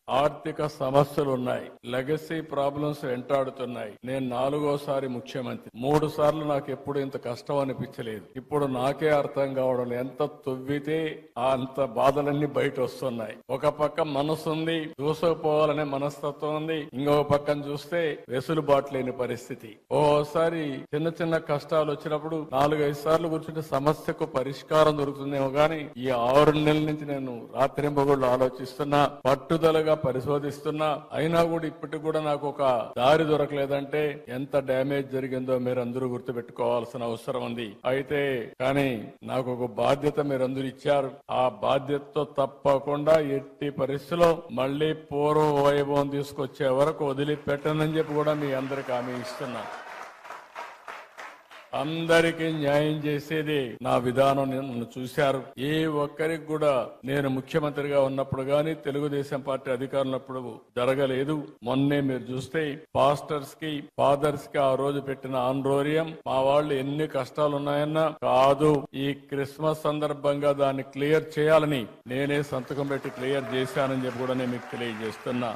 ఆర్థిక సమస్యలు ఉన్నాయి, లెగసీ ప్రాబ్లమ్స్ వెంటాడుతున్నాయి. నేను 4వ సారి ముఖ్యమంత్రి. 3 సార్లు నాకు ఎప్పుడు ఇంత కష్టం అనిపించలేదు. ఇప్పుడు నాకే అర్థం కావడం ఎంత తవ్వితే అంత బాధలన్నీ బయట వస్తున్నాయి. ఒక పక్క మనసు ఉంది, దూసుకుపోవాలనే మనస్తత్వం ఉంది, ఇంకో పక్కన చూస్తే వెసులుబాటు లేని పరిస్థితి. ఓసారి చిన్న చిన్న కష్టాలు వచ్చినప్పుడు 4-5 సార్లు కూర్చుంటే సమస్యకు పరిష్కారం దొరుకుతుందేమో గాని ఈ 6 నెలల నుంచి నేను రాత్రింబగళ్ళు ఆలోచిస్తున్నా, పట్టుదలగా పరిశోధిస్తున్నా, అయినా కూడా ఇప్పటికి కూడా నాకు ఒక దారి దొరకలేదంటే ఎంత డ్యామేజ్ జరిగిందో మీరందరూ గుర్తుపెట్టుకోవాల్సిన అవసరం ఉంది. అయితే కానీ నాకు ఒక బాధ్యత మీరందరూ ఇచ్చారు. ఆ బాధ్యతతో తప్పకుండా ఎట్టి పరిస్థితిలో మళ్లీ పూర్వ వైభవం తీసుకొచ్చే వరకు వదిలిపెట్టనని చెప్పి కూడా మీ అందరికి హామీ ఇస్తున్నా. అందరికీ న్యాయం చేసేది నా విధానం. నన్ను చూశారు. ఏ ఒక్కరికి కూడా నేను ముఖ్యమంత్రిగా ఉన్నప్పుడు గాని తెలుగుదేశం పార్టీ అధికారులప్పుడు జరగలేదు. మొన్నే మీరు చూస్తే పాస్టర్స్ కి, ఫాదర్స్ కి ఆ రోజు పెట్టిన ఆందోళన మా వాళ్ళు ఎన్ని కష్టాలు ఉన్నాయన్నా కాదు, ఈ క్రిస్మస్ సందర్భంగా దాన్ని క్లియర్ చేయాలని నేనే సంతకం పెట్టి క్లియర్ చేశానని చెప్పి కూడా నేను మీకు తెలియజేస్తున్నా.